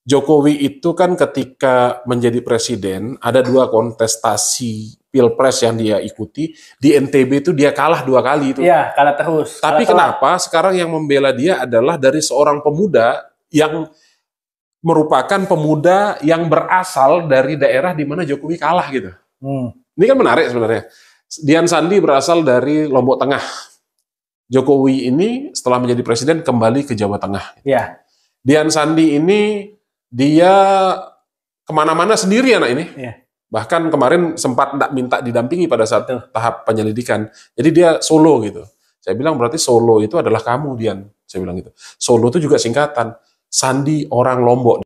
Jokowi itu kan ketika menjadi presiden ada 2 kontestasi pilpres yang dia ikuti. Di NTB itu dia kalah 2 kali itu. Iya, kalah terus. Tapi kalah kenapa sekarang yang membela dia adalah dari seorang pemuda yang merupakan pemuda yang berasal dari daerah di mana Jokowi kalah gitu. Ini kan menarik sebenarnya. Dian Sandi berasal dari Lombok Tengah. Jokowi ini setelah menjadi presiden kembali ke Jawa Tengah. Iya. Dian Sandi ini dia kemana-mana sendiri anak ini. Iya. Bahkan kemarin sempat tidak minta didampingi pada saat tahap penyelidikan. Jadi dia solo gitu. Saya bilang berarti solo itu adalah kamu, Dian. Saya bilang gitu. Solo itu juga singkatan. Sandi orang Lombok.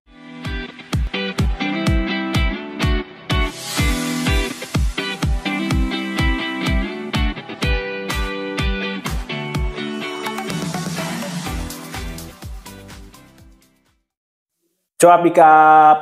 Cuap Bikap,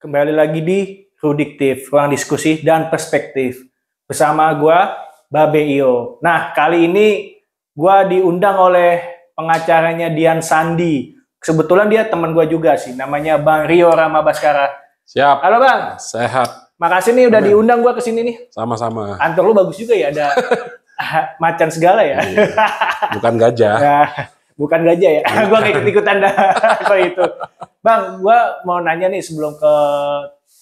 kembali lagi di Rudiktif, ruang diskusi dan perspektif. Bersama gua, Babe Iyo. Nah, kali ini gua diundang oleh pengacaranya Dian Sandi. Kebetulan dia teman gua juga sih, namanya Bang Rio Rama Baskara. Siap. Halo Bang. Sehat. Makasih nih udah diundang gua ke sini nih. Sama-sama. Kantor lu bagus juga ya, ada macan segala ya. Iya. Bukan gajah. Ya, bukan gajah ya. Gua nggak ikut-ikutan dah kalau itu. Bang, gua mau nanya nih sebelum ke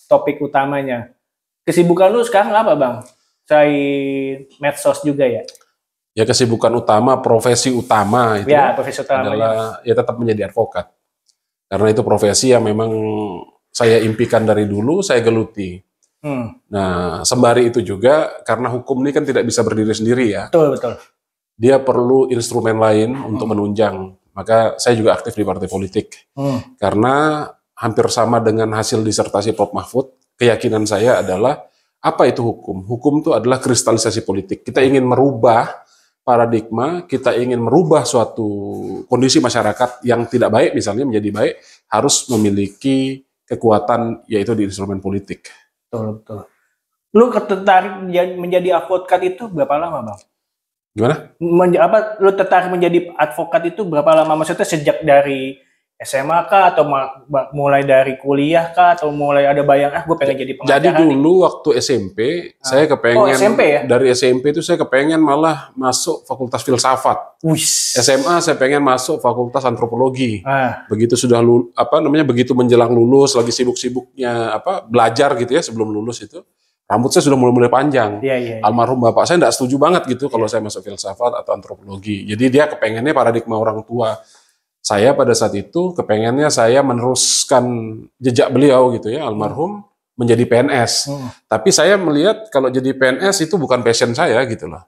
topik utamanya. Kesibukan lu sekarang apa, Bang? Selain medsos juga ya? Ya kesibukan utama, profesi utama itu ya, profesi utamanya adalah ya tetap menjadi advokat. Karena itu profesi yang memang saya impikan dari dulu, saya geluti. Nah, sembari itu juga, karena hukum ini kan tidak bisa berdiri sendiri ya. Betul, betul. Dia perlu instrumen lain untuk menunjang. Maka saya juga aktif di partai politik. Karena hampir sama dengan hasil disertasi Prof. Mahfud, keyakinan saya adalah, apa itu hukum? Hukum itu adalah kristalisasi politik. Kita ingin merubah paradigma, kita ingin merubah suatu kondisi masyarakat yang tidak baik, misalnya menjadi baik, harus memiliki kekuatan, yaitu di instrumen politik. Betul, betul. Lu tertarik menjadi advokat itu berapa lama, Bang? Gimana? Lu tertarik menjadi advokat itu berapa lama? Maksudnya sejak dari SMA kah, atau mulai dari kuliah kah, atau mulai ada bayang gue pengen jadi pengacara? Jadi dulu waktu SMP saya kepengen, SMP ya? Dari SMP itu saya kepengen malah masuk fakultas filsafat. SMA saya pengen masuk fakultas antropologi. Begitu sudah begitu menjelang lulus, lagi sibuk-sibuknya belajar gitu ya sebelum lulus itu. Rambut saya sudah mulai panjang. Almarhum bapak saya tidak setuju banget gitu kalau saya masuk filsafat atau antropologi. Jadi dia kepengennya paradigma orang tua. Saya pada saat itu kepengennya saya meneruskan jejak beliau gitu ya, almarhum, menjadi PNS. Tapi saya melihat kalau jadi PNS itu bukan passion saya gitu loh.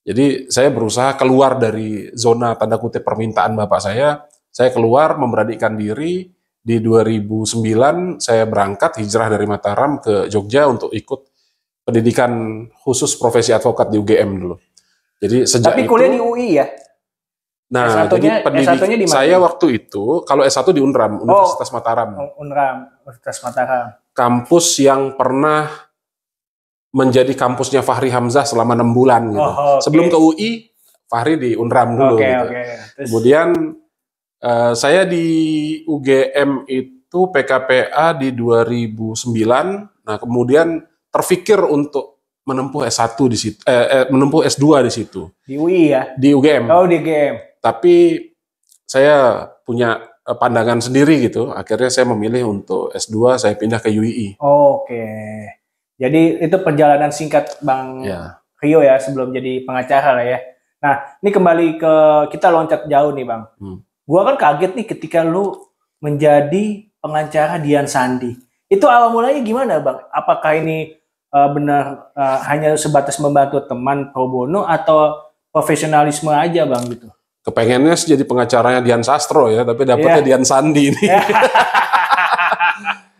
Jadi saya berusaha keluar dari zona tanda kutip permintaan bapak saya. Saya keluar memberanikan diri. Di 2009 saya berangkat hijrah dari Mataram ke Jogja untuk ikut pendidikan khusus profesi advokat di UGM dulu. Jadi sejak Tapi kuliah di UI ya? Nah, jadi pendidik saya waktu itu, kalau S1 di UNRAM, Universitas Mataram. Universitas Mataram. Kampus yang pernah menjadi kampusnya Fahri Hamzah selama 6 bulan gitu. Sebelum ke UI, Fahri di UNRAM dulu gitu. Kemudian saya di UGM itu PKPA di 2009. Nah, kemudian terfikir untuk menempuh S1 di situ, menempuh S2 di situ. Di UI ya? Di UGM. Oh, di UGM. Tapi saya punya pandangan sendiri gitu. Akhirnya saya memilih untuk S2, saya pindah ke UII. Oke. Jadi itu perjalanan singkat Bang Rio ya sebelum jadi pengacara lah ya. Nah, ini kembali ke kita loncat jauh nih Bang. Gua kan kaget nih ketika lu menjadi pengacara Dian Sandi. Itu awal mulanya gimana Bang? Apakah ini benar hanya sebatas membantu teman pro bono atau profesionalisme aja Bang gitu? Kepengennya sih jadi pengacaranya Dian Sastro ya, tapi dapetnya Dian Sandi ini.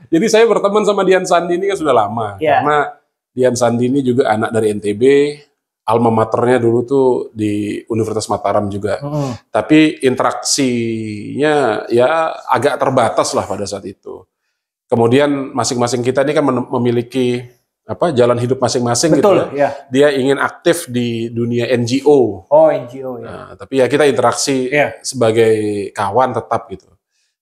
Jadi saya berteman sama Dian Sandi ini kan sudah lama. Karena Dian Sandi ini juga anak dari NTB, alma maternya dulu tuh di Universitas Mataram juga. Tapi interaksinya ya agak terbatas lah pada saat itu. Kemudian masing-masing kita ini kan memiliki jalan hidup masing-masing gitu ya. Dia ingin aktif di dunia NGO. Oh, NGO ya. Nah, tapi ya kita interaksi sebagai kawan tetap gitu.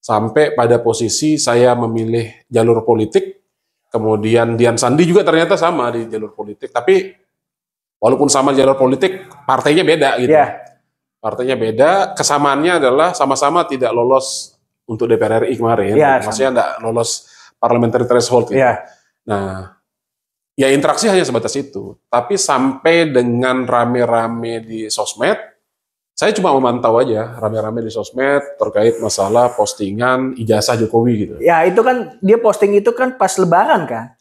sampai pada posisi saya memilih jalur politik. Kemudian Dian Sandi juga ternyata sama di jalur politik, tapi walaupun sama jalur politik, partainya beda gitu. Partainya beda, kesamaannya adalah sama-sama tidak lolos untuk DPR RI kemarin. Maksudnya tidak lolos parliamentary threshold gitu. Nah, ya interaksi hanya sebatas itu. Tapi sampai dengan rame-rame di sosmed, saya cuma memantau aja rame-rame di sosmed terkait masalah postingan ijazah Jokowi gitu. Ya itu kan dia posting itu kan pas Lebaran kan?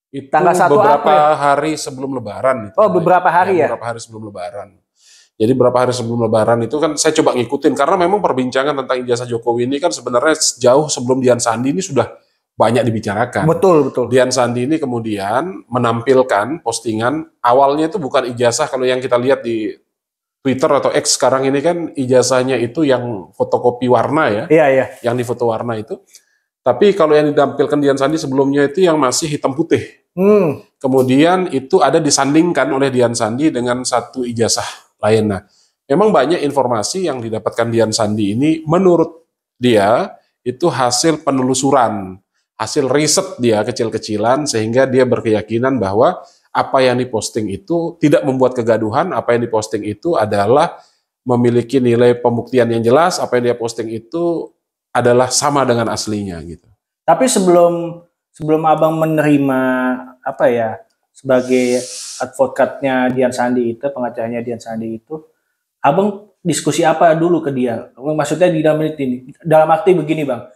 Itu tanggal 1 beberapa April. Hari sebelum Lebaran. Itu, beberapa hari ya? Beberapa hari sebelum Lebaran. Jadi beberapa hari sebelum Lebaran itu kan saya coba ngikutin karena memang perbincangan tentang ijazah Jokowi ini kan sebenarnya jauh sebelum Dian Sandi ini sudah banyak dibicarakan. Betul. Dian Sandi ini kemudian menampilkan postingan awalnya itu bukan ijazah kalau yang kita lihat di Twitter atau X sekarang ini kan ijazahnya itu yang fotokopi warna ya. Iya. Yang di foto warna itu. Tapi kalau yang ditampilkan Dian Sandi sebelumnya itu yang masih hitam putih. Kemudian itu ada disandingkan oleh Dian Sandi dengan satu ijazah lain. Nah, memang banyak informasi yang didapatkan Dian Sandi ini menurut dia itu hasil penelusuran, hasil riset dia kecil-kecilan sehingga dia berkeyakinan bahwa apa yang diposting itu tidak membuat kegaduhan, apa yang diposting itu adalah memiliki nilai pembuktian yang jelas, apa yang dia posting itu adalah sama dengan aslinya gitu. Tapi sebelum Abang menerima apa ya sebagai advokatnya Dian Sandi itu, pengacaranya Dian Sandi itu, Abang diskusi apa dulu ke dia? Maksudnya di dalam arti begini Bang,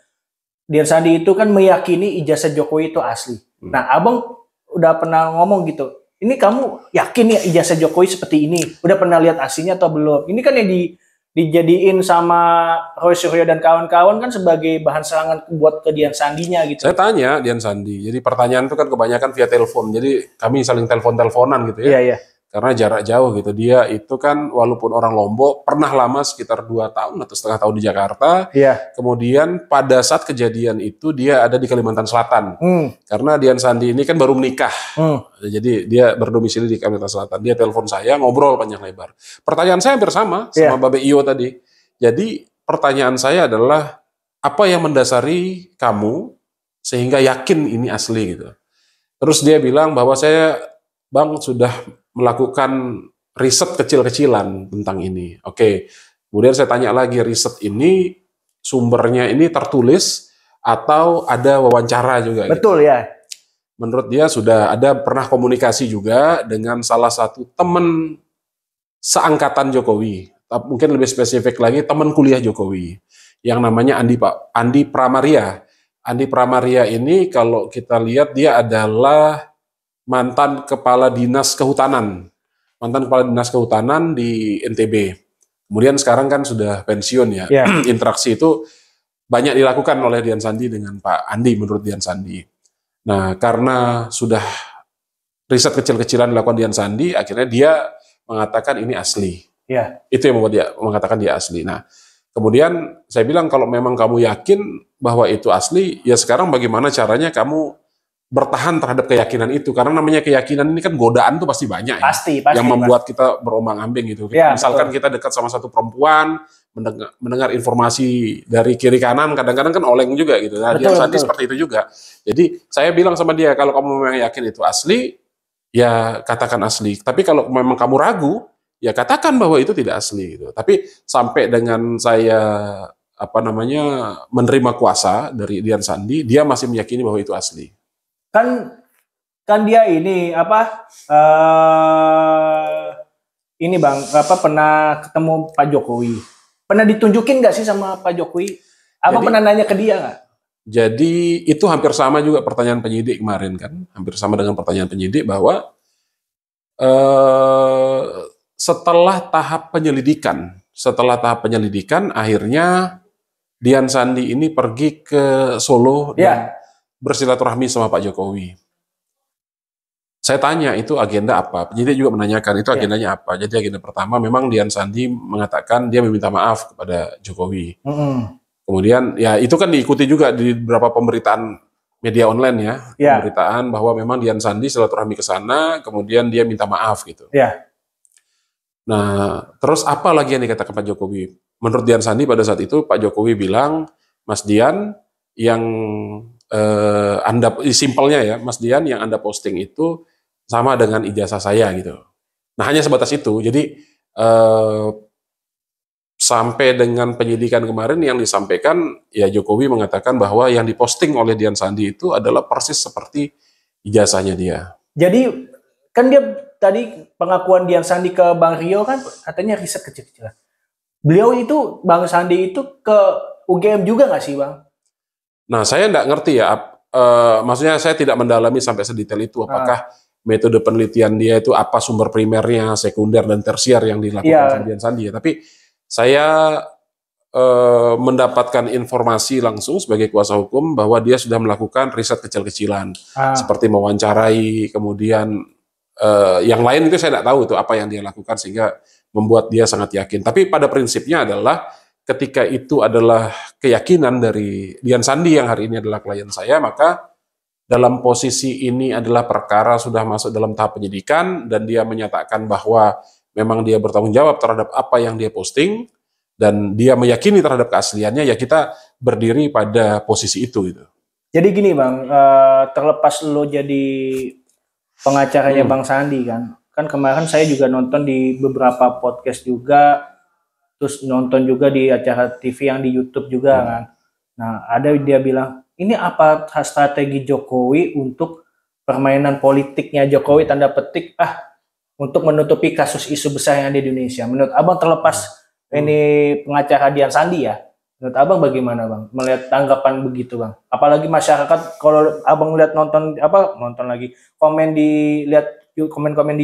Dian Sandi itu kan meyakini ijazah Jokowi itu asli. Nah Abang udah pernah ngomong gitu, ini kamu yakin ya ijazah Jokowi seperti ini? Udah pernah lihat aslinya atau belum? Ini kan yang dijadiin sama Roy Suryo dan kawan-kawan kan sebagai bahan serangan buat ke Dian Sandinya gitu. Saya tanya Dian Sandi, jadi pertanyaan itu kan kebanyakan via telepon, jadi kami saling telepon-teleponan gitu ya. Iya. Karena jarak jauh gitu, dia itu kan walaupun orang Lombok, pernah lama sekitar 2 tahun atau setengah tahun di Jakarta. Kemudian pada saat kejadian itu dia ada di Kalimantan Selatan. Karena Dian Sandi ini kan baru menikah. Jadi dia berdomisili di Kalimantan Selatan. Dia telepon saya, ngobrol panjang lebar. Pertanyaan saya hampir sama Babe Iyo tadi. Jadi pertanyaan saya adalah, apa yang mendasari kamu sehingga yakin ini asli gitu. Terus dia bilang bahwa saya, Bang, sudah melakukan riset kecil-kecilan tentang ini. Oke. Kemudian saya tanya lagi, riset ini sumbernya ini tertulis atau ada wawancara juga? Betul gitu. Ya. Menurut dia sudah ada pernah komunikasi juga dengan salah satu teman seangkatan Jokowi. Mungkin lebih spesifik lagi teman kuliah Jokowi yang namanya Andi Pramaria. Andi Pramaria ini kalau kita lihat dia adalah mantan kepala dinas kehutanan di NTB. Kemudian sekarang kan sudah pensiun ya. Interaksi itu banyak dilakukan oleh Dian Sandi dengan Pak Andi menurut Dian Sandi. Nah, karena sudah riset kecil-kecilan dilakukan Dian Sandi, akhirnya dia mengatakan ini asli. Itu yang membuat dia mengatakan dia asli. Nah, kemudian saya bilang kalau memang kamu yakin bahwa itu asli, ya sekarang bagaimana caranya kamu bertahan terhadap keyakinan itu, karena namanya keyakinan ini kan godaan tuh pasti banyak ya, yang membuat kita berombang-ambing gitu. Misalkan kita dekat sama satu perempuan, mendengar informasi dari kiri kanan, kadang-kadang kan oleng juga gitu. Nah, Dian Sandi seperti itu juga. Jadi saya bilang sama dia, kalau kamu memang yakin itu asli, ya katakan asli. Tapi kalau memang kamu ragu, ya katakan bahwa itu tidak asli gitu. Tapi sampai dengan saya menerima kuasa dari Dian Sandi, dia masih meyakini bahwa itu asli. Kan dia ini ini Bang, pernah ketemu Pak Jokowi. Pernah ditunjukin nggak sih sama Pak Jokowi? Abang pernah nanya ke dia nggak? Jadi itu hampir sama juga pertanyaan penyidik kemarin kan, hampir sama dengan pertanyaan penyidik bahwa setelah tahap penyelidikan akhirnya Dian Sandi ini pergi ke Solo dan bersilaturahmi sama Pak Jokowi. Saya tanya itu agenda apa? Penyidik juga menanyakan itu agendanya apa. Jadi agenda pertama memang Dian Sandi mengatakan dia meminta maaf kepada Jokowi. Kemudian ya itu kan diikuti juga di beberapa pemberitaan media online ya. Pemberitaan bahwa memang Dian Sandi silaturahmi ke sana, kemudian dia minta maaf gitu. Nah, terus apa lagi yang dikatakan Pak Jokowi? Menurut Dian Sandi pada saat itu Pak Jokowi bilang Mas Dian yang Anda simpelnya ya, Mas Dian yang Anda posting itu sama dengan ijazah saya gitu. Nah, hanya sebatas itu. Jadi sampai dengan penyidikan kemarin yang disampaikan, ya Jokowi mengatakan bahwa yang diposting oleh Dian Sandi itu adalah persis seperti ijazahnya dia. Jadi kan dia tadi pengakuan Dian Sandi ke Bang Rio kan katanya riset kecil-kecilan. Beliau itu, Bang Sandi itu ke UGM juga nggak sih, Bang? Nah, saya nggak ngerti ya. Maksudnya saya tidak mendalami sampai sedetail itu. Apakah metode penelitian dia itu apa sumber primernya, sekunder, dan tersier yang dilakukan sama Dian Sandi ya. Tapi saya mendapatkan informasi langsung sebagai kuasa hukum bahwa dia sudah melakukan riset kecil-kecilan. Seperti mewawancarai, kemudian yang lain itu saya tidak tahu itu apa yang dia lakukan sehingga membuat dia sangat yakin. Tapi pada prinsipnya adalah ketika itu adalah keyakinan dari Dian Sandi yang hari ini adalah klien saya, maka dalam posisi ini adalah perkara sudah masuk dalam tahap penyidikan dan dia menyatakan bahwa memang dia bertanggung jawab terhadap apa yang dia posting dan dia meyakini terhadap keasliannya, ya kita berdiri pada posisi itu gitu. Jadi gini Bang, terlepas lo jadi pengacaranya Bang Sandi kan kemarin saya juga nonton di beberapa podcast juga, terus nonton juga di acara TV yang di YouTube juga kan. Nah ada dia bilang, ini apa strategi Jokowi untuk permainan politiknya Jokowi tanda petik untuk menutupi kasus isu besar yang ada di Indonesia. Menurut Abang terlepas ini pengacara Dian Sandi ya, menurut Abang bagaimana Bang melihat tanggapan begitu Bang? Apalagi masyarakat kalau Abang lihat nonton lagi komen di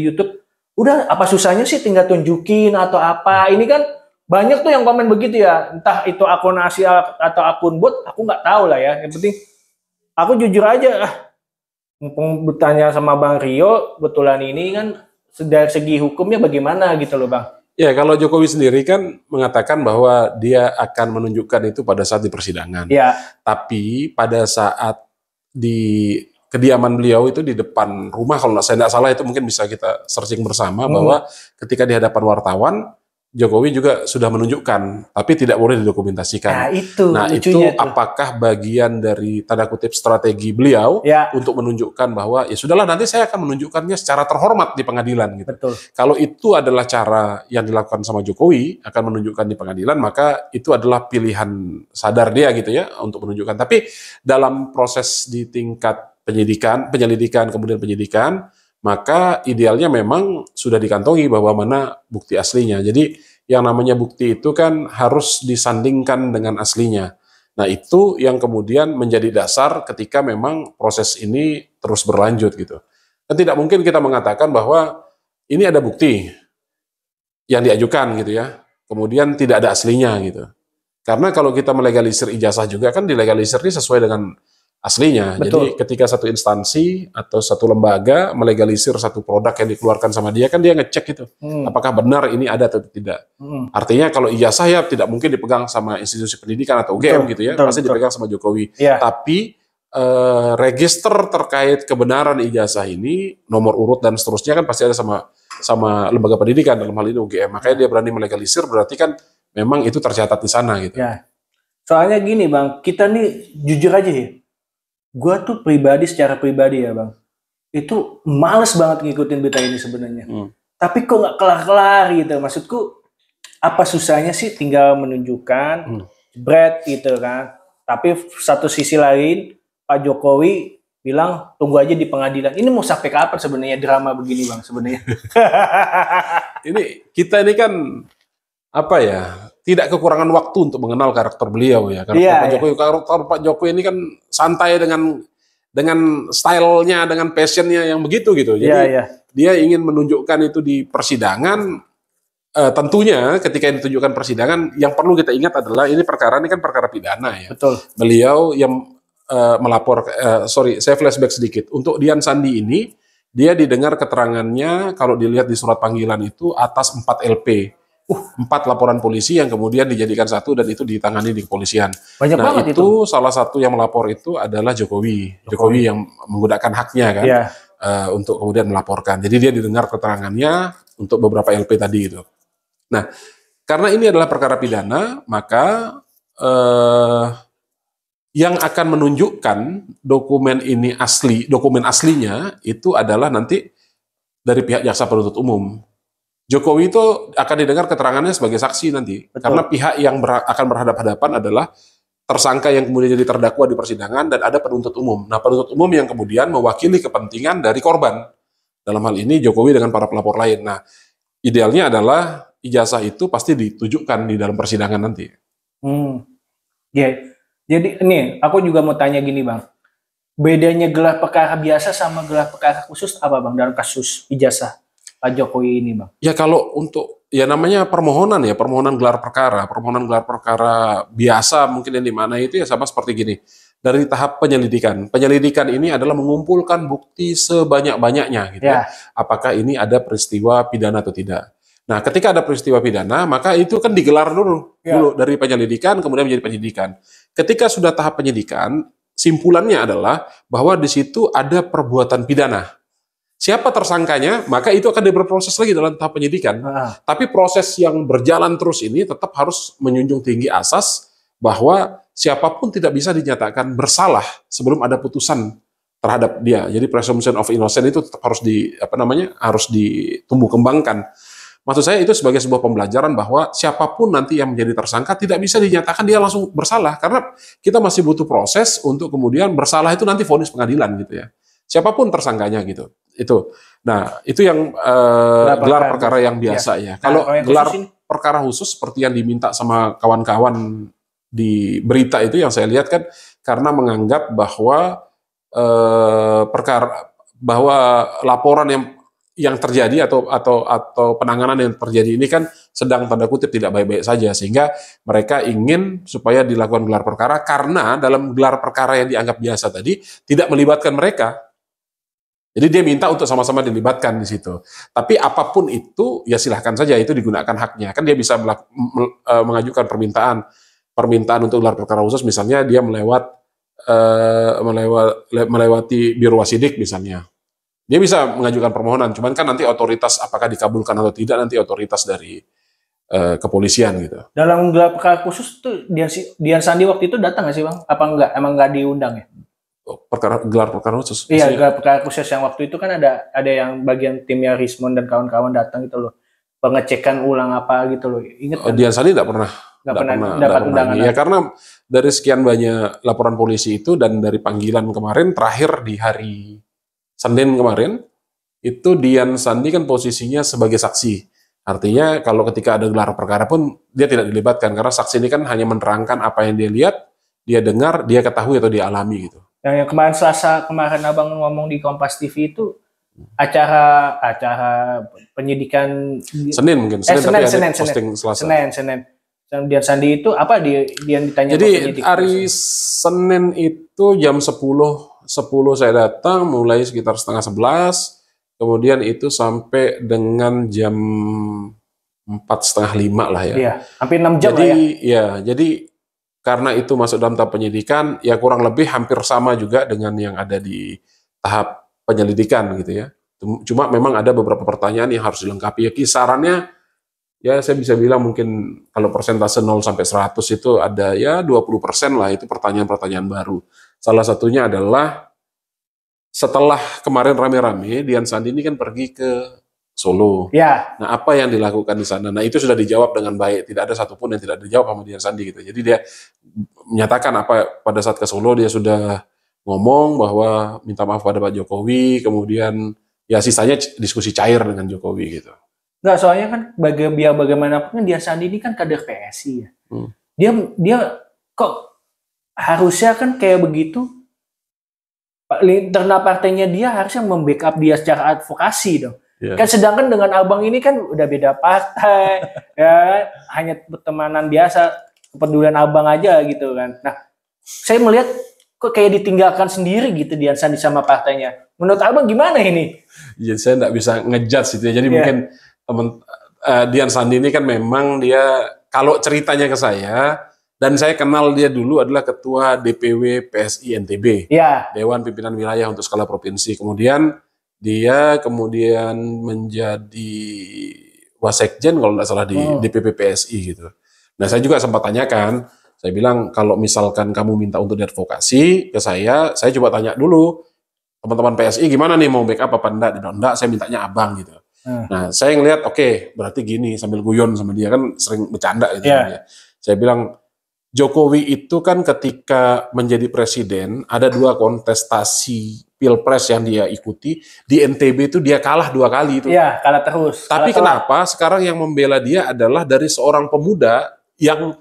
YouTube, udah apa susahnya sih tinggal tunjukin atau apa? Ini kan banyak tuh yang komen begitu ya, entah itu akun asli atau akun bot, aku nggak tahu lah ya. Yang penting aku jujur aja, mumpung bertanya sama Bang Rio, betulan ini kan dari segi hukumnya bagaimana gitu loh Bang. Ya, kalau Jokowi sendiri kan mengatakan bahwa dia akan menunjukkan itu pada saat di persidangan. Ya. Tapi pada saat di kediaman beliau itu di depan rumah, kalau saya tidak salah itu mungkin bisa kita searching bersama bahwa ketika di hadapan wartawan, Jokowi juga sudah menunjukkan, tapi tidak boleh didokumentasikan. Nah itu apakah bagian dari tanda kutip strategi beliau untuk menunjukkan bahwa ya sudahlah nanti saya akan menunjukkannya secara terhormat di pengadilan gitu. Betul. Kalau itu adalah cara yang dilakukan sama Jokowi akan menunjukkan di pengadilan, maka itu adalah pilihan sadar dia gitu ya untuk menunjukkan. Tapi dalam proses di tingkat penyelidikan kemudian penyidikan, maka idealnya memang sudah dikantongi bahwa mana bukti aslinya. Jadi yang namanya bukti itu kan harus disandingkan dengan aslinya. Nah itu yang kemudian menjadi dasar ketika memang proses ini terus berlanjut gitu. Dan tidak mungkin kita mengatakan bahwa ini ada bukti yang diajukan gitu ya, kemudian tidak ada aslinya gitu. Karena kalau kita melegalisir ijazah juga kan dilegalisir ini sesuai dengan aslinya. Betul. Jadi ketika satu instansi atau satu lembaga melegalisir satu produk yang dikeluarkan sama dia, kan dia ngecek itu apakah benar ini ada atau tidak. Artinya kalau ijazah ya tidak mungkin dipegang sama institusi pendidikan atau UGM gitu ya, pasti dipegang sama Jokowi. Tapi register terkait kebenaran ijazah ini, nomor urut dan seterusnya kan pasti ada sama lembaga pendidikan, dalam hal ini UGM. Makanya dia berani melegalisir, berarti kan memang itu tercatat di sana gitu. Ya. Soalnya gini Bang, kita nih jujur aja ya, gue tuh secara pribadi ya Bang, itu males banget ngikutin berita ini sebenarnya. Tapi kok nggak kelar-kelar gitu. Maksudku, apa susahnya sih tinggal menunjukkan jebret gitu kan. Tapi satu sisi lain, Pak Jokowi bilang tunggu aja di pengadilan. Ini mau sampai kapan sebenarnya drama begini Bang sebenarnya? Kita ini kan apa ya, tidak kekurangan waktu untuk mengenal karakter beliau ya. Karakter Pak Jokowi ini kan santai dengan stylenya, dengan passionnya yang begitu gitu. Jadi dia ingin menunjukkan itu di persidangan. Tentunya ketika ditunjukkan persidangan, yang perlu kita ingat adalah ini kan perkara pidana ya. Betul. Beliau yang melapor, saya flashback sedikit. Untuk Dian Sandi ini, dia didengar keterangannya kalau dilihat di surat panggilan itu atas 4 LP. 4 laporan polisi yang kemudian dijadikan satu dan itu ditangani di kepolisian. Banyak banget itu. Salah satu yang melapor itu adalah Jokowi yang menggunakan haknya kan untuk kemudian melaporkan. Jadi dia didengar keterangannya untuk beberapa LP tadi itu. Nah, karena ini adalah perkara pidana, maka yang akan menunjukkan dokumen ini asli, dokumen aslinya itu adalah nanti dari pihak jaksa penuntut umum. Jokowi itu akan didengar keterangannya sebagai saksi nanti. Betul. Karena pihak yang akan berhadapan-hadapan adalah tersangka yang kemudian jadi terdakwa di persidangan dan ada penuntut umum. Nah, penuntut umum yang kemudian mewakili kepentingan dari korban. Dalam hal ini Jokowi dengan para pelapor lain. Nah, idealnya adalah ijazah itu pasti ditujukan di dalam persidangan nanti. Ya. Jadi ini aku juga mau tanya gini Bang, bedanya gelar perkara biasa sama gelar perkara khusus apa Bang dalam kasus ijazah Pak Jokowi ini Bang? Ya kalau untuk ya namanya permohonan gelar perkara, biasa mungkin yang dimana itu ya sama seperti gini. Dari tahap penyelidikan ini adalah mengumpulkan bukti sebanyak-banyaknya gitu ya. Apakah ini ada peristiwa pidana atau tidak. Nah, ketika ada peristiwa pidana, maka itu kan digelar dulu dari penyelidikan, kemudian menjadi penyidikan. Ketika sudah tahap penyidikan, simpulannya adalah bahwa di situ ada perbuatan pidana. Siapa tersangkanya, maka itu akan diberproses lagi dalam tahap penyidikan. Tapi proses yang berjalan terus ini tetap harus menjunjung tinggi asas bahwa siapapun tidak bisa dinyatakan bersalah sebelum ada putusan terhadap dia. Jadi presumption of innocence itu tetap harus harus ditumbuh kembangkan. Maksud saya itu sebagai sebuah pembelajaran bahwa siapapun nanti yang menjadi tersangka tidak bisa dinyatakan dia langsung bersalah karena kita masih butuh proses untuk kemudian bersalah itu nanti vonis pengadilan gitu ya. Siapapun tersangkanya gitu. Itu. Nah, itu yang gelar perkara yang biasa ya. Kalau gelar perkara khusus seperti yang diminta sama kawan-kawan di berita itu yang saya lihat kan karena menganggap bahwa laporan yang terjadi atau penanganan yang terjadi ini kan sedang tanda kutip tidak baik-baik saja sehingga mereka ingin supaya dilakukan gelar perkara karena dalam gelar perkara yang dianggap biasa tadi tidak melibatkan mereka. Jadi dia minta untuk sama-sama dilibatkan di situ. Tapi apapun itu ya silahkan saja itu digunakan haknya. Kan dia bisa mengajukan permintaan untuk gelar perkara khusus misalnya dia melewati biro wasidik misalnya. Dia bisa mengajukan permohonan, cuman kan nanti otoritas apakah dikabulkan atau tidak nanti otoritas dari kepolisian gitu. Dalam gelar perkara khusus tuh Dian Sandi waktu itu datang nggak sih Bang? Apa enggak? Emang nggak diundang ya? Gelar perkara khusus? Iya, gelar perkara khusus yang waktu itu kan ada yang bagian timnya Rismond dan kawan-kawan datang gitu loh. Pengecekan ulang apa gitu loh. Ingat kan? Dian Sandi nggak pernah dapat undangan. Ya karena dari sekian banyak laporan polisi itu dan dari panggilan kemarin terakhir di hari Senin kemarin, itu Dian Sandi kan posisinya sebagai saksi. Artinya kalau ketika ada gelar perkara pun dia tidak dilibatkan, karena saksi ini kan hanya menerangkan apa yang dia lihat, dia dengar, dia ketahui atau dia alami gitu. Yang kemarin Selasa kemarin Abang ngomong di Kompas TV itu acara penyidikan Senin mungkin, Senin. Selasa. Senin. Dian Sandi itu apa dia ditanya? Jadi hari Senin itu jam 10 saya datang mulai sekitar 10:30, kemudian itu sampai dengan jam 4:30 lah ya. Iya, hampir 6 jam jadi, lah ya. Ya, jadi karena itu masuk dalam tahap penyidikan, ya kurang lebih hampir sama juga dengan yang ada di tahap penyelidikan gitu ya. Cuma memang ada beberapa pertanyaan yang harus dilengkapi. Ya kisarannya, ya saya bisa bilang mungkin kalau persentase 0 sampai 100 itu ada ya 20% lah itu pertanyaan-pertanyaan baru. Salah satunya adalah setelah kemarin rame-rame, Dian Sandi ini kan pergi ke Solo. Ya. Nah, apa yang dilakukan di sana? Nah, itu sudah dijawab dengan baik. Tidak ada satupun yang tidak dijawab sama Dian Sandi gitu. Jadi dia menyatakan apa pada saat ke Solo dia sudah ngomong bahwa minta maaf pada Pak Jokowi, kemudian ya sisanya diskusi cair dengan Jokowi gitu. Enggak, soalnya kan biar bagaimanapun Dian Sandi ini kan kader PSI ya. Dia kok harusnya kan kayak begitu, internal partainya dia harusnya membackup dia secara advokasi dong. Yeah. Kan sedangkan dengan Abang ini kan udah beda partai, ya hanya pertemanan biasa, kepedulian Abang aja gitu kan. Nah, saya melihat kok kayak ditinggalkan sendiri gitu Dian Sandi sama partainya. Menurut Abang gimana ini? Ya, saya nggak bisa ngejudge gitu ya. Jadi mungkin Dian Sandi ini kan memang dia kalau ceritanya ke saya, dan saya kenal dia dulu adalah ketua DPW PSI NTB, Dewan Pimpinan Wilayah untuk skala provinsi. Kemudian dia menjadi wasekjen kalau nggak salah di DPP PSI gitu. Nah saya juga sempat tanyakan, Saya bilang kalau misalkan kamu minta untuk diadvokasi ke saya coba tanya dulu teman-teman PSI gimana nih mau backup apa enggak? Dia bilang, enggak, saya mintanya abang gitu. Nah, saya ngelihat oke, berarti gini sambil guyon sama dia kan sering bercanda gitu. Saya bilang Jokowi itu kan ketika menjadi presiden ada 2 kontestasi pilpres yang dia ikuti. Di NTB itu dia kalah 2 kali itu. Iya, kalah terus. Tapi kenapa sekarang yang membela dia adalah dari seorang pemuda yang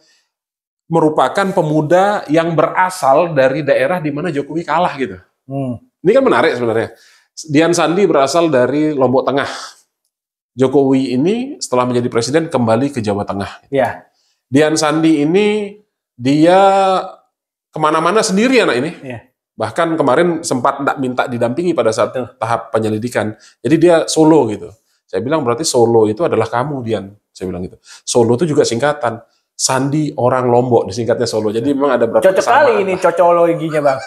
merupakan pemuda yang berasal dari daerah di mana Jokowi kalah gitu. Ini kan menarik sebenarnya. Dian Sandi berasal dari Lombok Tengah. Jokowi ini setelah menjadi presiden kembali ke Jawa Tengah. Iya. Dian Sandi ini dia kemana-mana sendiri anak ini. Iya. Bahkan kemarin sempat tidak minta didampingi pada saat tahap penyelidikan. Jadi dia solo gitu. Saya bilang berarti solo itu adalah kamu, Dian. Saya bilang gitu. Solo itu juga singkatan. Sandi orang Lombok disingkatnya Solo. Jadi memang ada berapa cocok kali ini cocologinya Bang.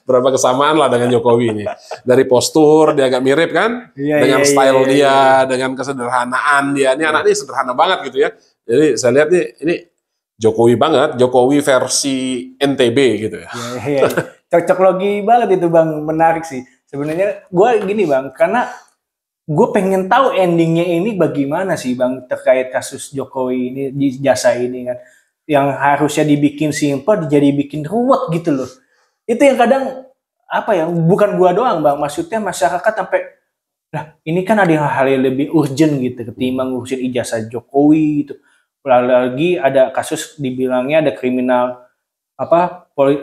Berapa kesamaan lah dengan Jokowi ini. Dari postur dia agak mirip kan, dengan style dia, dengan kesederhanaan dia. Ini anak ini sederhana banget gitu ya. Jadi saya lihat nih ini Jokowi banget, Jokowi versi NTB gitu ya. Cocok logi banget itu Bang, menarik sih. Sebenarnya gue gini Bang, karena gue pengen tahu endingnya ini bagaimana sih Bang terkait kasus Jokowi ini di jasa ini kan, yang harusnya dibikin simpel jadi bikin ruwet gitu loh. Itu yang kadang apa ya, bukan gue doang Bang, maksudnya masyarakat sampai lah ini kan ada hal yang lebih urgent gitu ketimbang ngurusin ijazah Jokowi gitu. Lagi ada kasus dibilangnya ada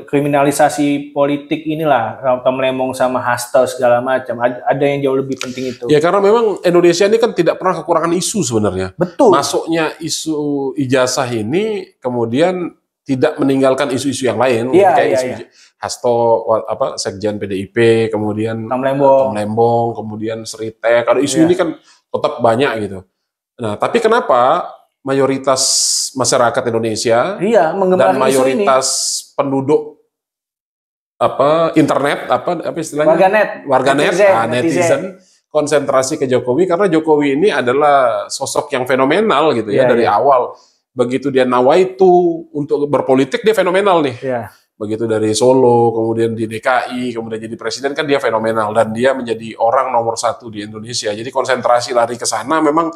kriminalisasi politik inilah, Tom Lemong sama Hasto segala macam. Ada yang jauh lebih penting itu. Ya karena memang Indonesia ini kan tidak pernah kekurangan isu sebenarnya. Betul. Masuknya isu ijazah ini kemudian tidak meninggalkan isu-isu yang lain. Isu Hasto Sekjen PDIP, kemudian Tom Lembong, kemudian Seritek. Ada isu ini kan tetap banyak gitu. Nah, tapi kenapa mayoritas masyarakat Indonesia dan mayoritas penduduk internet apa istilahnya warganet netizen konsentrasi ke Jokowi karena Jokowi ini adalah sosok yang fenomenal gitu dari awal. Begitu dia nawaitu untuk berpolitik dia fenomenal nih. Begitu dari Solo, kemudian di DKI, kemudian jadi presiden kan dia fenomenal dan dia menjadi orang nomor 1 di Indonesia. Jadi konsentrasi lari ke sana memang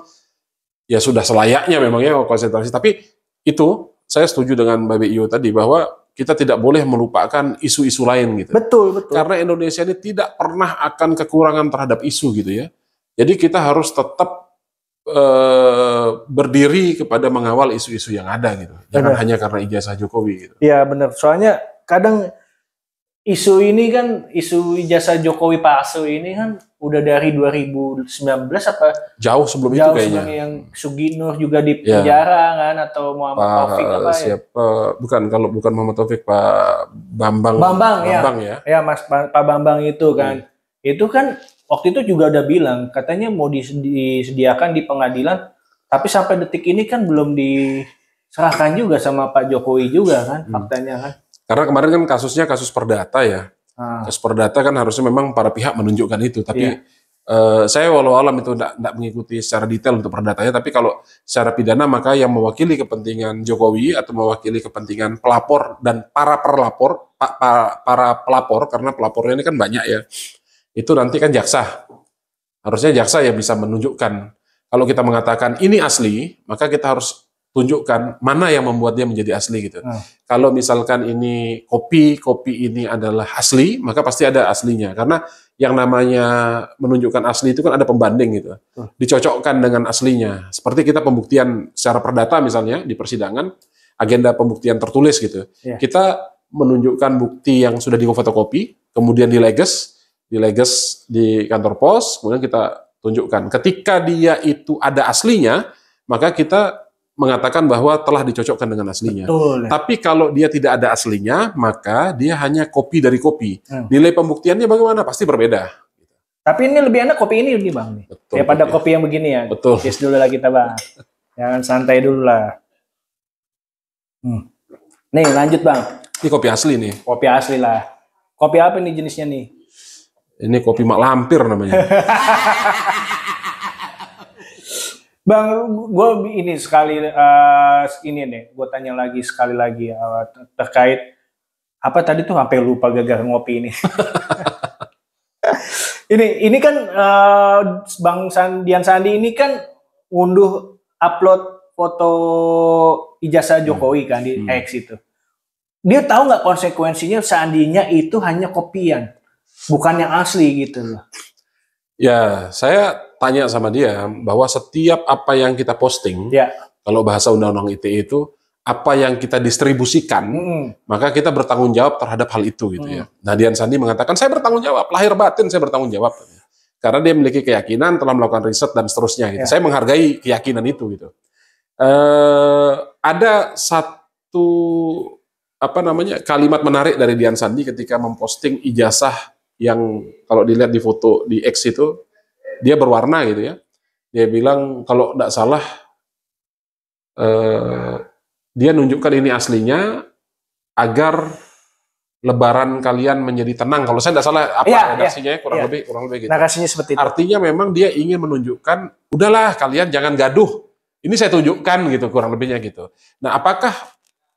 ya sudah selayaknya memangnya konsentrasi. Tapi itu saya setuju dengan Mbak Bio tadi bahwa kita tidak boleh melupakan isu-isu lain gitu. Betul. Karena Indonesia ini tidak pernah akan kekurangan terhadap isu gitu ya. Jadi kita harus tetap berdiri kepada mengawal isu-isu yang ada gitu. Jangan hanya karena ijazah Jokowi gitu. Iya benar. Soalnya kadang isu ini kan, isu ijazah Jokowi palsu ini kan udah dari 2019 apa? Jauh sebelum itu kayaknya. Yang Suginur juga di penjara kan, atau Muhammad Taufik apa siapa? Bukan Muhammad Taufik, Pak Bambang. Bambang ya. Ya Mas Pak Bambang itu kan. Itu kan waktu itu juga udah bilang katanya mau disediakan di pengadilan, tapi sampai detik ini kan belum diserahkan juga sama Pak Jokowi juga kan faktanya kan. Karena kemarin kan kasusnya kasus perdata ya. Kasus perdata kan harusnya memang para pihak menunjukkan itu. Tapi saya walau alam itu tidak mengikuti secara detail untuk perdatanya. Tapi kalau secara pidana maka yang mewakili kepentingan Jokowi atau mewakili kepentingan pelapor dan para pelapor, para pelapor karena pelapornya ini kan banyak ya. Itu nanti kan jaksa. Harusnya jaksa yang bisa menunjukkan. Kalau kita mengatakan ini asli, maka kita harus tunjukkan mana yang membuat dia menjadi asli gitu. Kalau misalkan ini kopi ini adalah asli, maka pasti ada aslinya. Karena yang namanya menunjukkan asli itu kan ada pembanding gitu. Dicocokkan dengan aslinya. Seperti kita pembuktian secara perdata misalnya di persidangan, agenda pembuktian tertulis gitu. Kita menunjukkan bukti yang sudah difotokopi, kemudian dileges di kantor pos, kemudian kita tunjukkan. Ketika dia itu ada aslinya, maka kita mengatakan bahwa telah dicocokkan dengan aslinya. Betul. Tapi kalau dia tidak ada aslinya, maka dia hanya kopi dari kopi. Nilai pembuktiannya bagaimana? Pasti berbeda. Tapi ini lebih enak kopi ini Bang. Betul, daripada kopi yang begini ya. Betul. Kiss dulu lah kita Bang. Jangan santai dulu lah. Nih lanjut Bang. Ini kopi asli nih. Kopi asli lah. Kopi apa nih jenisnya nih? Ini kopi mak lampir namanya. Bang, gue ini sekali ini nih, gue tanya lagi sekali lagi terkait apa tadi tuh sampai lupa gara-gara ngopi ini. ini kan Bang Dian Sandi ini kan upload foto ijazah Jokowi kan di X itu. Dia tahu nggak konsekuensinya seandainya itu hanya kopian, bukan yang asli gitu loh. Ya, saya tanya sama dia bahwa setiap apa yang kita posting, kalau bahasa Undang-Undang ITE itu, apa yang kita distribusikan, maka kita bertanggung jawab terhadap hal itu gitu ya. Nah, Dian Sandi mengatakan, saya bertanggung jawab, lahir batin saya bertanggung jawab. Karena dia memiliki keyakinan, telah melakukan riset dan seterusnya gitu. Saya menghargai keyakinan itu gitu. Ada satu kalimat menarik dari Dian Sandi ketika memposting ijazah yang kalau dilihat di foto di X itu dia berwarna gitu ya. Dia bilang kalau tidak salah dia nunjukkan ini aslinya agar lebaran kalian menjadi tenang. Kalau saya tidak salah redaksinya kurang lebih gitu. Narasinya seperti itu. Artinya memang dia ingin menunjukkan udahlah kalian jangan gaduh. Ini saya tunjukkan gitu kurang lebihnya gitu. Nah, apakah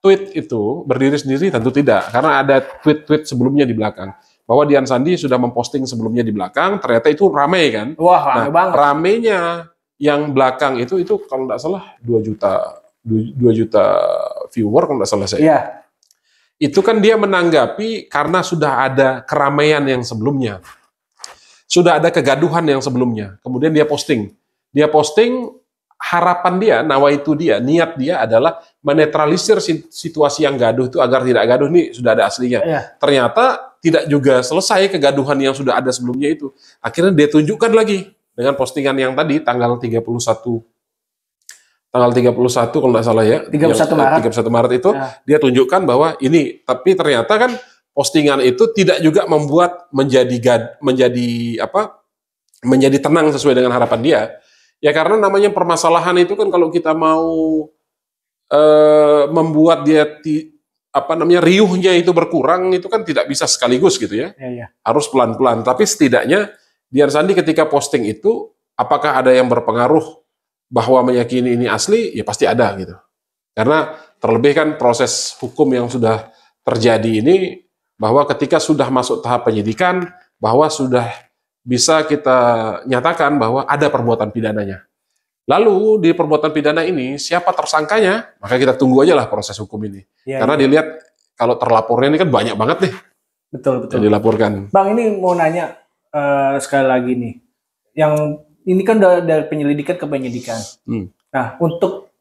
tweet itu berdiri sendiri? Tentu tidak, karena ada tweet-tweet sebelumnya di belakang. Bahwa Dian Sandi sudah memposting sebelumnya di belakang, ternyata itu ramai kan? Wah, ramai banget. Ramainya yang belakang itu kalau tidak salah 2 juta viewer kalau tidak salah saya. Iya. Itu kan dia menanggapi karena sudah ada keramaian yang sebelumnya. Sudah ada kegaduhan yang sebelumnya. Kemudian dia posting. Harapan dia, niat dia adalah menetralisir situasi yang gaduh itu agar tidak gaduh. Ini sudah ada aslinya. Ternyata tidak juga selesai kegaduhan yang sudah ada sebelumnya itu. Akhirnya dia tunjukkan lagi dengan postingan yang tadi tanggal 31 kalau tidak salah ya. 31 Maret itu dia tunjukkan bahwa ini, tapi ternyata kan postingan itu tidak juga membuat menjadi tenang sesuai dengan harapan dia. Ya karena namanya permasalahan itu kan kalau kita mau membuat dia riuhnya itu berkurang itu kan tidak bisa sekaligus gitu ya. Harus pelan-pelan. Tapi setidaknya Dian Sandi ketika posting itu apakah ada yang berpengaruh bahwa meyakini ini asli? Ya pasti ada gitu. Karena terlebih kan proses hukum yang sudah terjadi ini bahwa ketika sudah masuk tahap penyidikan bahwa sudah bisa kita nyatakan bahwa ada perbuatan pidananya. Lalu di perbuatan pidana ini siapa tersangkanya? Maka kita tunggu aja lah proses hukum ini. Karena dilihat kalau terlapornya ini kan banyak banget nih. Betul. Yang dilaporkan. Bang, ini mau nanya sekali lagi nih. Yang ini kan dari penyelidikan ke penyidikan. Nah, untuk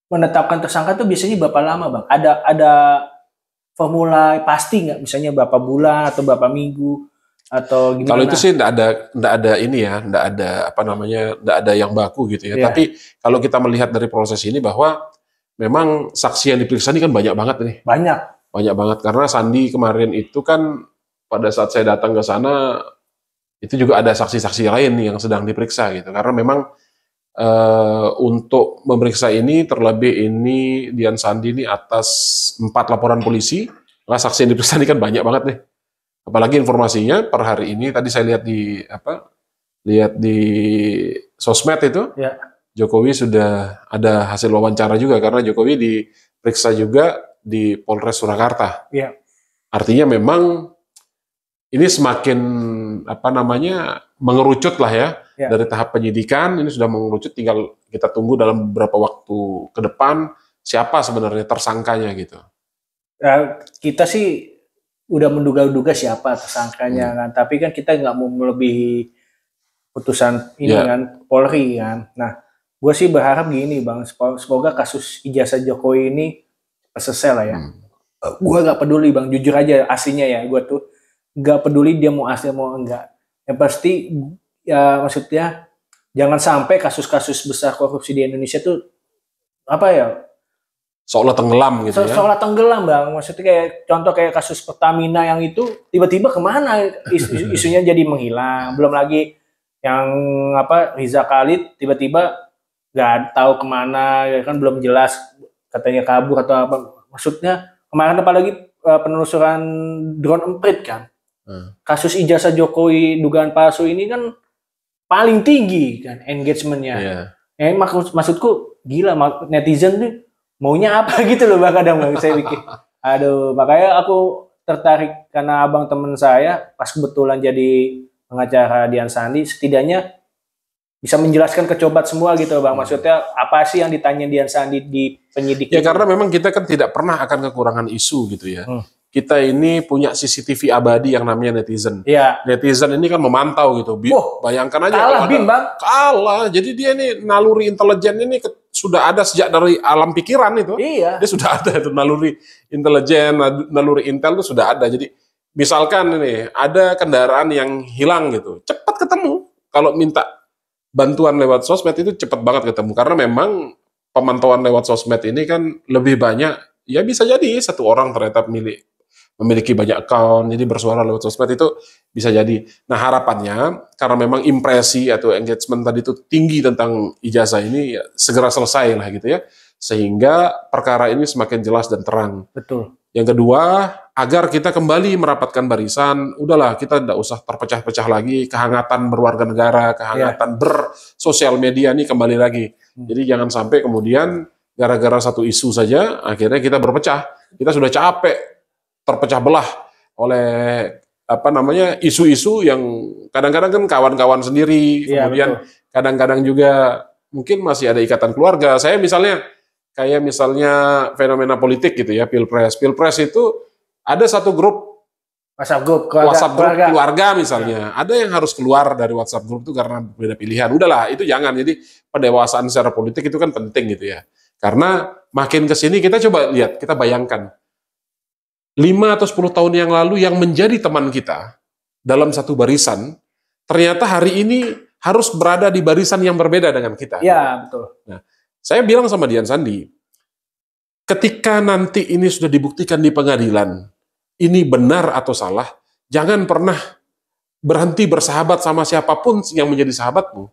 menetapkan tersangka itu biasanya berapa lama, Bang? Ada formula pasti nggak? Misalnya berapa bulan atau berapa minggu? Atau gimana? Kalau itu sih enggak ada ini ya, enggak ada yang baku gitu ya. Tapi kalau kita melihat dari proses ini bahwa memang saksi yang diperiksa ini kan banyak banget nih. Banyak banget karena Sandi kemarin itu kan pada saat saya datang ke sana itu juga ada saksi-saksi lain yang sedang diperiksa gitu. Karena memang untuk memeriksa ini terlebih ini Dian Sandi ini atas 4 laporan polisi. Nah, saksi yang diperiksa ini kan banyak banget nih. Apalagi informasinya per hari ini tadi saya lihat di sosmed itu Jokowi sudah ada hasil wawancara juga karena Jokowi diperiksa juga di Polres Surakarta. Artinya memang ini semakin mengerucut lah ya dari tahap penyidikan ini sudah mengerucut, tinggal kita tunggu dalam beberapa waktu ke depan siapa sebenarnya tersangkanya gitu. Kita sih udah menduga-duga siapa tersangkanya kan, tapi kan kita nggak mau melebihi putusan ini kan Polri kan. Nah, gue sih berharap gini Bang, semoga kasus ijazah Jokowi ini selesai lah ya. Gue nggak peduli Bang, jujur aja aslinya ya, gue tuh nggak peduli dia mau asli mau enggak. Yang pasti ya maksudnya jangan sampai kasus-kasus besar korupsi di Indonesia tuh seolah tenggelam gitu ya. Seolah tenggelam Bang. Maksudnya kayak contoh kayak kasus Pertamina yang itu tiba-tiba kemana isunya jadi menghilang. Belum lagi yang Riza Khalid tiba-tiba nggak tahu kemana, kan belum jelas katanya kabur atau apa. Maksudnya kemarin apalagi penelusuran drone emprit kan. Kasus ijazah Jokowi dugaan palsu ini kan paling tinggi kan engagementnya. Maksudku gila, netizen tuh maunya apa gitu loh Bang, kadang Bang saya pikir. Aduh, makanya aku tertarik karena abang temen saya pas kebetulan jadi pengacara Dian Sandi, setidaknya bisa menjelaskan ke Cobat semua gitu Bang. Maksudnya apa sih yang ditanya Dian Sandi di penyidik? Ya karena memang kita kan tidak pernah akan kekurangan isu gitu ya. Kita ini punya CCTV abadi yang namanya netizen. Ya. Netizen ini kan memantau gitu. Bayangkan aja kalah Bim Bang. Kalah. Jadi dia ini naluri intelijen ini sudah ada sejak dari alam pikiran itu. Iya. Dia sudah ada itu naluri intelijen, naluri intel itu sudah ada. Jadi misalkan ini ada kendaraan yang hilang gitu, cepat ketemu. Kalau minta bantuan lewat sosmed itu cepat banget ketemu. Karena memang pemantauan lewat sosmed ini kan lebih banyak. Ya bisa jadi satu orang ternyata memiliki banyak account, jadi bersuara lewat sosmed itu bisa jadi. Nah harapannya, karena memang impresi atau engagement tadi itu tinggi tentang ijazah ini, ya, segera selesai lah gitu ya. Sehingga perkara ini semakin jelas dan terang. Betul. Yang kedua, agar kita kembali merapatkan barisan, udahlah kita tidak usah terpecah-pecah lagi, kehangatan berwarga negara, kehangatan bersosial media ini kembali lagi. Jadi jangan sampai kemudian gara-gara satu isu saja, akhirnya kita berpecah. Kita sudah capek terpecah belah oleh isu-isu yang kadang-kadang kan kawan-kawan sendiri, kemudian kadang-kadang juga mungkin masih ada ikatan keluarga. Saya misalnya fenomena politik gitu ya, pilpres itu ada satu grup WhatsApp grup keluarga misalnya, ada yang harus keluar dari WhatsApp grup itu karena beda pilihan. Udahlah itu jangan. Jadi pendewasaan secara politik itu kan penting gitu ya, karena makin kesini kita coba lihat, kita bayangkan 5 atau 10 tahun yang lalu yang menjadi teman kita dalam satu barisan, ternyata hari ini harus berada di barisan yang berbeda dengan kita. Iya, betul. Nah, saya bilang sama Dian Sandi, ketika nanti ini sudah dibuktikan di pengadilan, ini benar atau salah, jangan pernah berhenti bersahabat sama siapapun yang menjadi sahabatmu.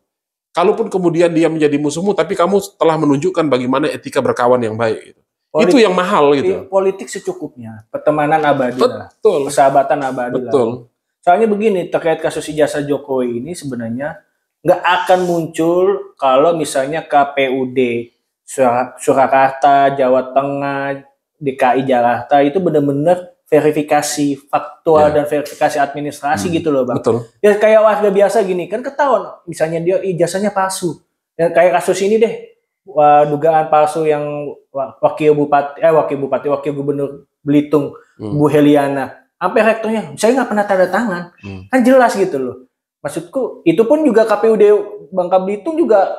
Kalaupun kemudian dia menjadi musuhmu, tapi kamu telah menunjukkan bagaimana etika berkawan yang baik. Itu yang mahal gitu. Politik secukupnya, pertemanan abadi lah, persahabatan abadi lah. Soalnya begini, terkait kasus ijazah Jokowi ini sebenarnya nggak akan muncul kalau misalnya KPUD Surakarta, Jawa Tengah, DKI Jakarta itu benar-benar verifikasi faktual dan verifikasi administrasi gitu loh Bang. Betul. Ya kayak warga biasa gini, kan ketahuan misalnya dia ijazahnya palsu. Ya, kayak kasus ini deh. Dugaan palsu yang wakil gubernur Belitung, Bu Heliana, sampai rektornya saya nggak pernah tanda tangan, kan jelas gitu loh. Maksudku itu pun juga KPUD Bangka Belitung juga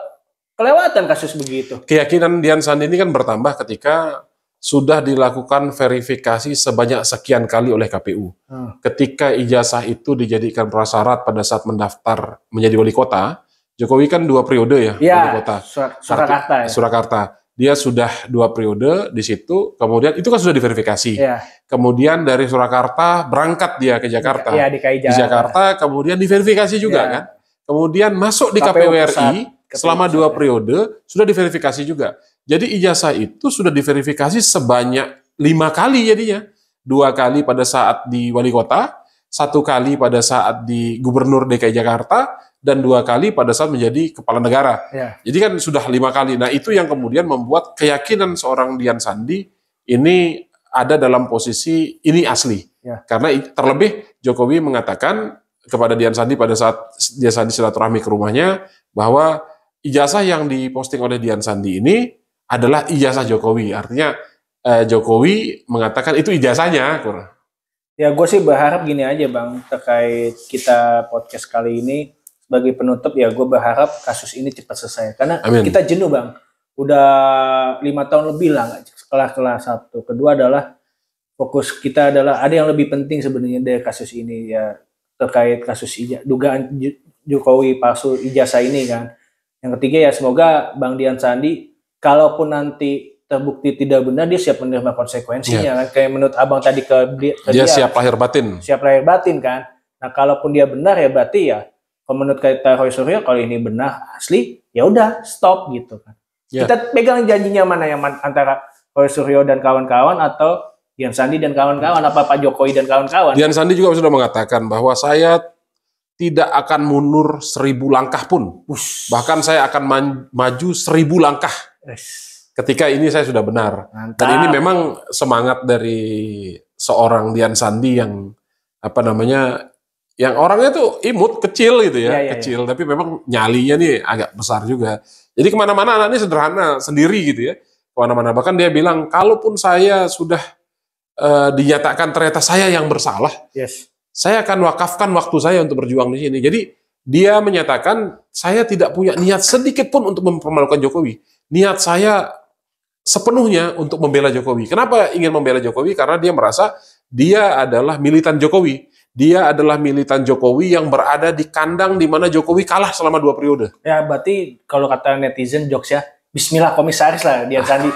kelewatan kasus begitu. Keyakinan Dian Sandi ini kan bertambah ketika sudah dilakukan verifikasi sebanyak sekian kali oleh KPU. Ketika ijazah itu dijadikan prasyarat pada saat mendaftar menjadi wali kota, Jokowi kan 2 periode ya, wali kota. Surakarta. Dia sudah 2 periode di situ, kemudian itu kan sudah diverifikasi. Kemudian dari Surakarta berangkat dia ke Jakarta. Di Jakarta kemudian diverifikasi juga kan. Kemudian masuk di KPU RI selama 2 periode sudah diverifikasi juga. Jadi ijazah itu sudah diverifikasi sebanyak 5 kali jadinya. 2 kali pada saat di wali kota, 1 kali pada saat di gubernur DKI Jakarta, dan 2 kali pada saat menjadi kepala negara. Jadi kan sudah 5 kali. Nah itu yang kemudian membuat keyakinan seorang Dian Sandi ini ada dalam posisi ini asli. Karena terlebih Jokowi mengatakan kepada Dian Sandi pada saat Dian Sandi silaturahmi ke rumahnya bahwa ijazah yang diposting oleh Dian Sandi ini adalah ijazah Jokowi. Artinya Jokowi mengatakan itu ijazahnya. Ya gue sih berharap gini aja Bang, terkait kita podcast kali ini. Sebagai penutup ya gue berharap kasus ini cepat selesai karena kita jenuh Bang, udah 5 tahun lebih lah kelas 1. Kedua adalah fokus kita adalah ada yang lebih penting sebenarnya dari kasus ini ya, terkait kasus dugaan Jokowi palsu ijazah ini kan. Yang ketiga ya semoga Bang Dian Sandi kalaupun nanti terbukti tidak benar dia siap menerima konsekuensinya kan, kayak menurut abang tadi dia siap lahir batin kan. Nah kalaupun dia benar ya berarti ya menurut kata Roy Suryo kalau ini benar asli ya udah stop gitu kan. Kita pegang janjinya mana yang antara Roy Suryo dan kawan-kawan atau Dian Sandi dan kawan-kawan, apa Pak Jokowi dan kawan-kawan. Dian Sandi juga sudah mengatakan bahwa saya tidak akan mundur 1000 langkah pun. Bahkan saya akan maju 1000 langkah. Ketika ini saya sudah benar. Mantap. Dan ini memang semangat dari seorang Dian Sandi yang apa namanya, yang orangnya tuh imut, kecil gitu ya, kecil. Tapi memang nyalinya nih agak besar juga. Jadi kemana-mana anaknya sederhana, sendiri gitu ya. Kemana-mana. Bahkan dia bilang, kalaupun saya sudah dinyatakan ternyata saya yang bersalah, saya akan wakafkan waktu saya untuk berjuang di sini. Jadi dia menyatakan, saya tidak punya niat sedikit pun untuk mempermalukan Jokowi. Niat saya sepenuhnya untuk membela Jokowi. Kenapa ingin membela Jokowi? Karena dia merasa dia adalah militan Jokowi. Dia adalah militan Jokowi yang berada di kandang di mana Jokowi kalah selama 2 periode. Ya, berarti kalau kata netizen jokes ya, Bismillah komisaris lah Dian Sandi.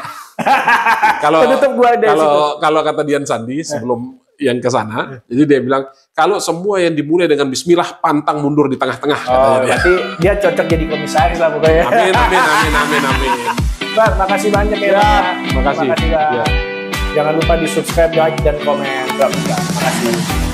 Kalau kata Dian Sandi sebelum yang ke sana, jadi dia bilang kalau semua yang dimulai dengan Bismillah pantang mundur di tengah-tengah. Berarti dia cocok jadi komisaris lah pokoknya. Amin. Bang, makasih banyak ya. Makasih. Jangan lupa di subscribe, like, dan komen. Makasih.